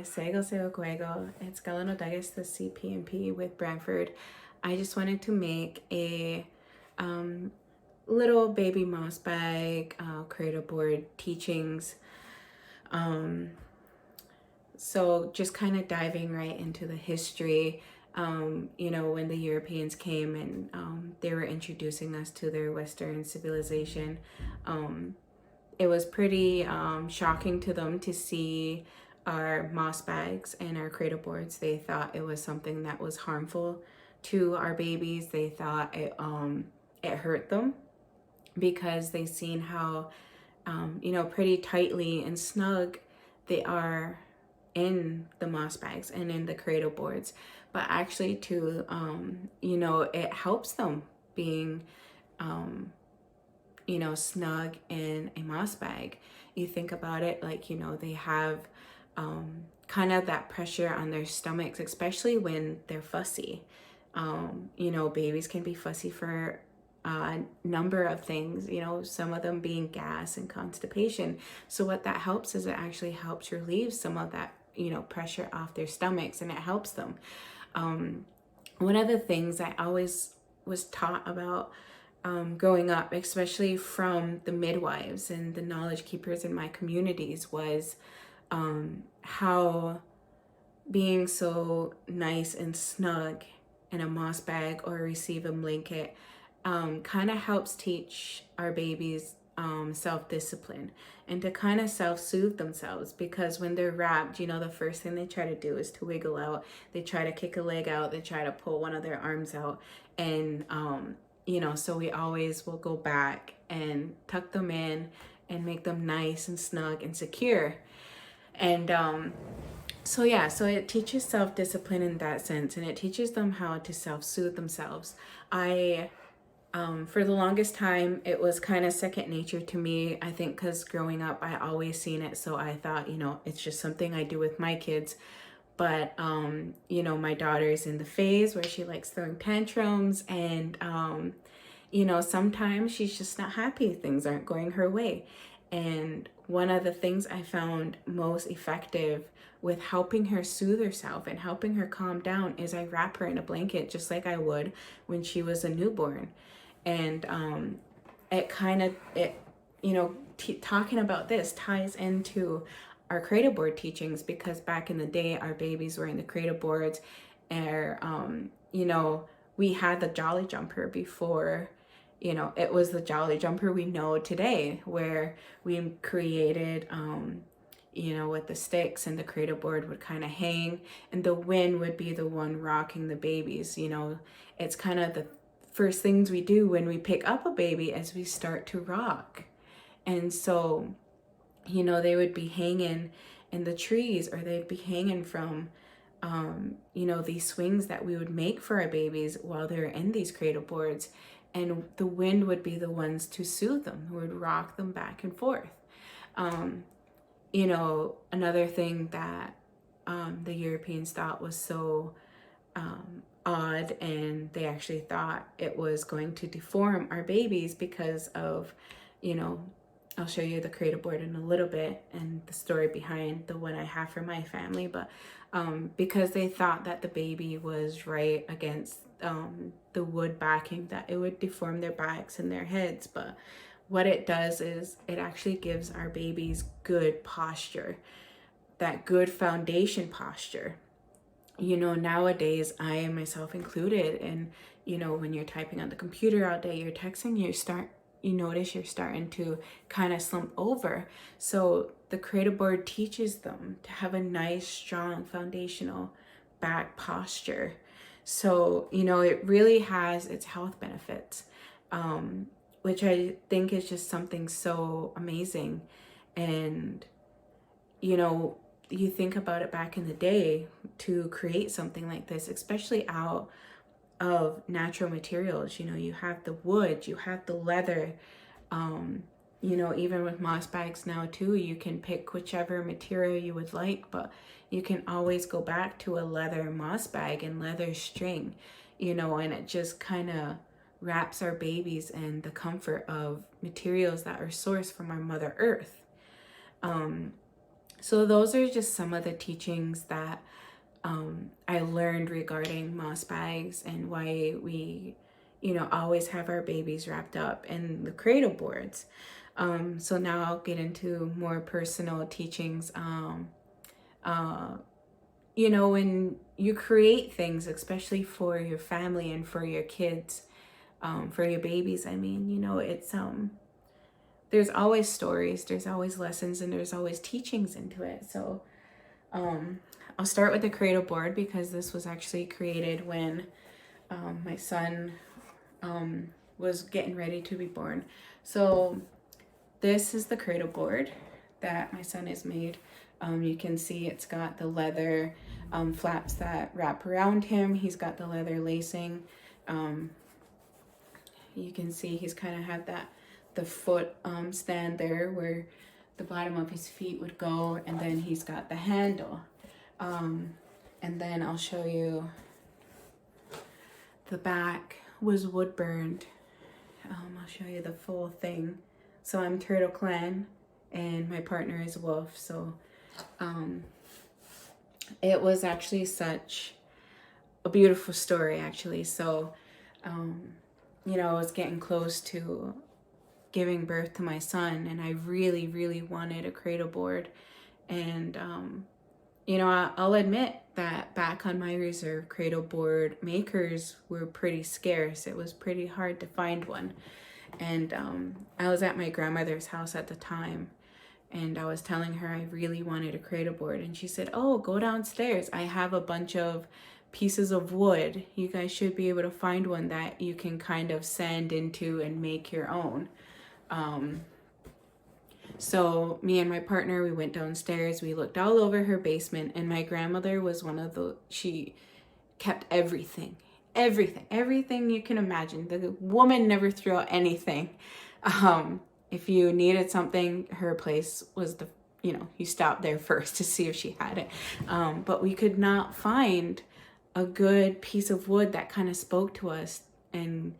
Sego Sego Cuego. It's Galano Dages the CPMP with Brantford. I just wanted to make a little baby mouse bag cradle board teachings. So just kind of diving right into the history. When the Europeans came and they were introducing us to their Western civilization, it was pretty shocking to them to see our moss bags and our cradle boards. They thought it was something that was harmful to our babies. They thought it hurt them because they seen how pretty tightly and snug they are in the moss bags and in the cradle boards, but actually it helps them being snug in a moss bag. You think about it, they have kind of that pressure on their stomachs, especially when they're fussy. Babies can be fussy for a number of things, some of them being gas and constipation. So what that helps is it actually helps relieve some of that, pressure off their stomachs, and it helps them. One of the things I always was taught about growing up, especially from the midwives and the knowledge keepers in my communities, was how being so nice and snug in a moss bag or receive a blanket kind of helps teach our babies self-discipline and to kind of self-soothe themselves, because when they're wrapped, the first thing they try to do is to wiggle out. They try to kick a leg out, they try to pull one of their arms out, and so we always will go back and tuck them in and make them nice and snug and secure. And so it teaches self-discipline in that sense, and it teaches them how to self-soothe themselves. For the longest time, it was kind of second nature to me, I think, because growing up, I always seen it. So I thought, it's just something I do with my kids. But, my daughter's in the phase where she likes throwing tantrums, and, sometimes she's just not happy. Things aren't going her way. And one of the things I found most effective with helping her soothe herself and helping her calm down is I wrap her in a blanket just like I would when she was a newborn. And talking about this ties into our cradle board teachings, because back in the day, our babies were in the cradle boards, and we had the jolly jumper before it was the jolly jumper we know today, where we created with the sticks, and the cradle board would kind of hang and the wind would be the one rocking the babies. It's kind of the first things we do when we pick up a baby as we start to rock. And so, they would be hanging in the trees, or they'd be hanging from, these swings that we would make for our babies while they're in these cradle boards. And the wind would be the ones to soothe them, who would rock them back and forth. Another thing that the Europeans thought was so odd, and they actually thought it was going to deform our babies because of, I'll show you the cradle board in a little bit and the story behind the one I have for my family, but because they thought that the baby was right against the wood backing, that it would deform their backs and their heads. But what it does is it actually gives our babies good posture, that good foundation posture. Nowadays, I myself included, and when you're typing on the computer all day, you're texting, you notice you're starting to kind of slump over. So the cradle board teaches them to have a nice, strong, foundational back posture. So, it really has its health benefits, which I think is just something so amazing. And, you think about it, back in the day, to create something like this, especially out of natural materials, you have the wood, you have the leather, even with moss bags now too, you can pick whichever material you would like, but you can always go back to a leather moss bag and leather string, and it just kind of wraps our babies in the comfort of materials that are sourced from our Mother Earth. So those are just some of the teachings that I learned regarding moss bags and why we, always have our babies wrapped up in the cradle boards. So now I'll get into more personal teachings. Uh, when you create things, especially for your family and for your kids, for your babies, I mean, it's there's always stories, there's always lessons, and there's always teachings into it. So I'll start with the cradle board because this was actually created when my son was getting ready to be born. So this is the cradle board that my son has made. You can see it's got the leather flaps that wrap around him. He's got the leather lacing. You can see he's kind of had the foot stand there where the bottom of his feet would go, and then he's got the handle. And then I'll show you the back was wood burned. I'll show you the full thing. So I'm Turtle Clan and my partner is Wolf. So it was actually such a beautiful story, actually. So I was getting close to giving birth to my son, and I really, really wanted a cradle board. And I'll admit that back on my reserve, cradle board makers were pretty scarce. It was pretty hard to find one. And I was at my grandmother's house at the time, and I was telling her I really wanted a cradle board, and she said, "Oh, go downstairs. I have a bunch of pieces of wood. You guys should be able to find one that you can kind of sand into and make your own." So me and my partner, we went downstairs, we looked all over her basement, and my grandmother was she kept everything you can imagine. The woman never threw out anything. If you needed something, her place was you stopped there first to see if she had it. But we could not find a good piece of wood that kind of spoke to us and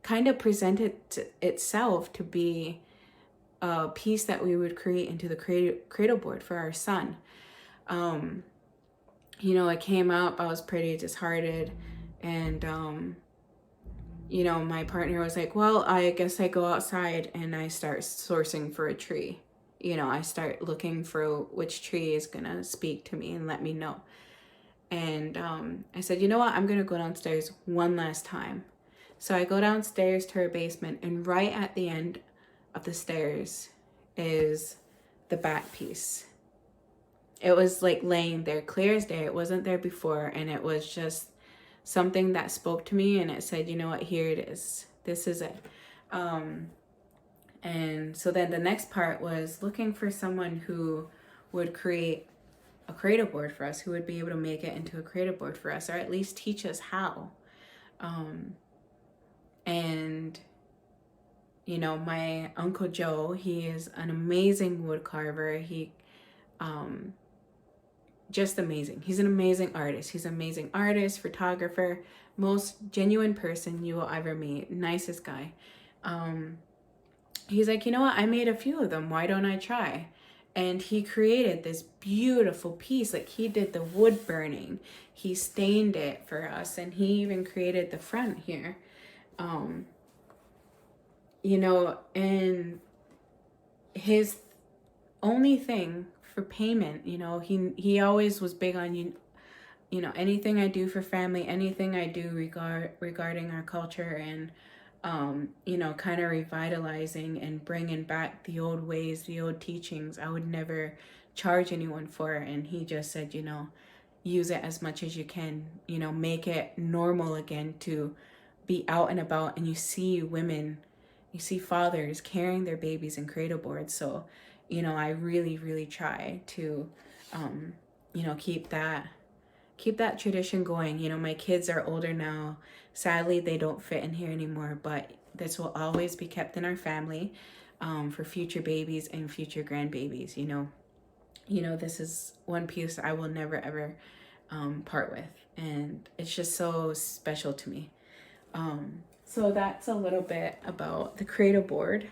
kind of presented itself to be a piece that we would create into the cradle board for our son. It came up, I was pretty disheartened, and my partner was like, "Well, I guess I go outside and I start sourcing for a tree. I start looking for which tree is gonna speak to me and let me know." And I said, "You know what, I'm gonna go downstairs one last time." So I go downstairs to her basement, and right at the end of the stairs is the back piece. It was like laying there clear as day. It wasn't there before, and it was just something that spoke to me, and it said, "You know what, here it is. This is it." And so then the next part was looking for someone who would create a cradle board for us, who would be able to make it into a cradle board for us, or at least teach us how. And my Uncle Joe, he is an amazing wood carver. He just amazing. He's an amazing artist. He's an amazing artist, photographer, most genuine person you will ever meet, nicest guy. He's like, "You know what, I made a few of them, why don't I try?" And he created this beautiful piece. Like, he did the wood burning, he stained it for us, and he even created the front here. And his only thing for payment, he always was big on, anything I do for family, anything I do regarding our culture, and kind of revitalizing and bringing back the old ways, the old teachings, I would never charge anyone for it. And he just said, use it as much as you can, make it normal again to be out and about, and you see women, you see fathers carrying their babies in cradle boards. So I really, really try to keep that tradition going. My kids are older now. Sadly, they don't fit in here anymore, but this will always be kept in our family for future babies and future grandbabies. This is one piece I will never ever part with, and it's just so special to me. So that's a little bit about the cradle board.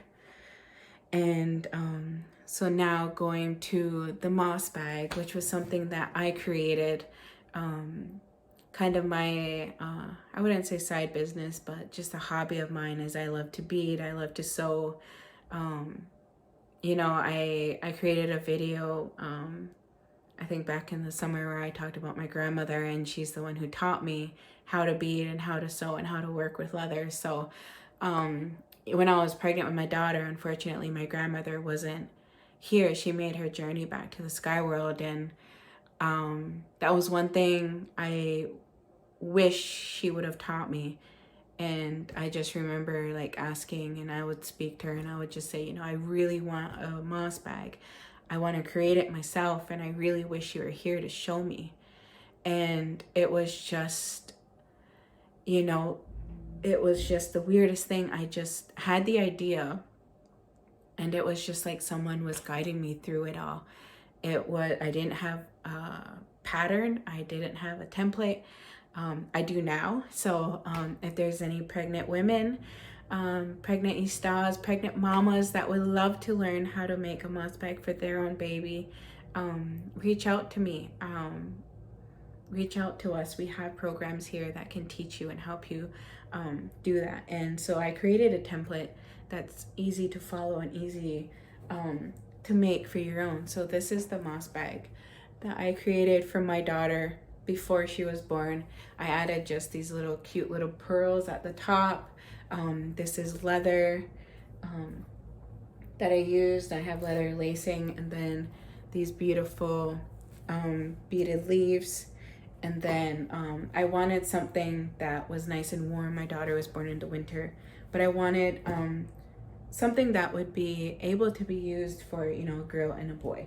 And so now going to the moss bag, which was something that I created, kind of my, I wouldn't say side business, but just a hobby of mine, as I love to bead, I love to sew. You know, I created a video, I think back in the summer, where I talked about my grandmother, and she's the one who taught me how to bead and how to sew and how to work with leather. So when I was pregnant with my daughter, unfortunately, my grandmother wasn't here. She made her journey back to the sky world, and that was one thing I wish she would have taught me. And I just remember like asking, and I would speak to her, and I would just say, you know, I really want a moss bag. I want to create it myself, and I really wish you were here to show me. And it was just, you know, it was just the weirdest thing. I just had the idea, and it was just like someone was guiding me through it all. I didn't have a pattern, I didn't have a template. I do now. So if there's any pregnant women, pregnant istas, pregnant mamas that would love to learn how to make a moss bag for their own baby, reach out to me. Reach out to us. We have programs here that can teach you and help you do that. And so I created a template that's easy to follow and easy to make for your own. So this is the moss bag that I created for my daughter before she was born. I added just these little cute little pearls at the top. This is leather that I used. I have leather lacing, and then these beautiful beaded leaves. And then I wanted something that was nice and warm. My daughter was born in the winter, but I wanted something that would be able to be used for, you know, a girl and a boy.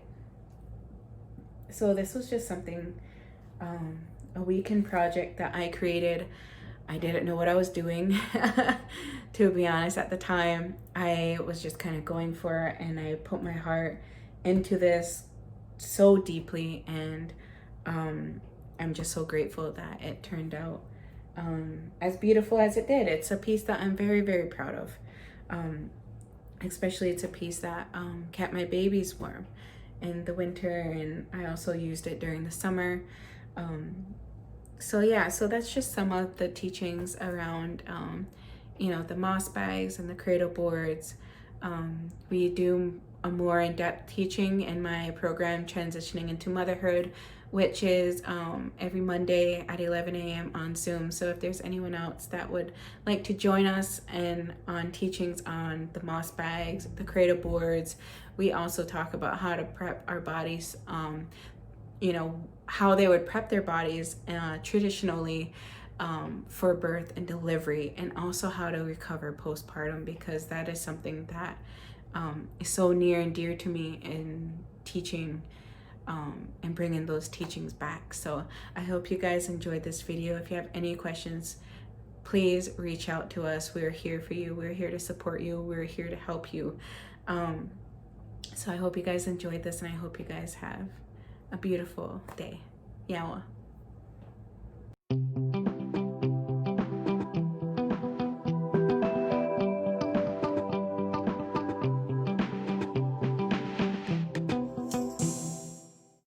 So this was just something, a weekend project that I created. I didn't know what I was doing, to be honest. At the time, I was just kind of going for it, and I put my heart into this so deeply, and I'm just so grateful that it turned out as beautiful as it did. It's a piece that I'm very, very proud of. Especially it's a piece that kept my babies warm in the winter, and I also used it during the summer. So yeah, so that's just some of the teachings around, you know, the moss bags and the cradle boards. We do a more in-depth teaching in my program, Transitioning into Motherhood, which is every Monday at 11 a.m. on Zoom. So if there's anyone else that would like to join us and on teachings on the moss bags, the cradle boards, we also talk about how to prep our bodies, you know, how they would prep their bodies traditionally for birth and delivery, and also how to recover postpartum, because that is something that is so near and dear to me in teaching and bringing those teachings back. So I hope you guys enjoyed this video. If you have any questions, please reach out to us. We're here for you. We're here to support you. We're here to help you. So I hope you guys enjoyed this, and I hope you guys have a beautiful day. Yawa.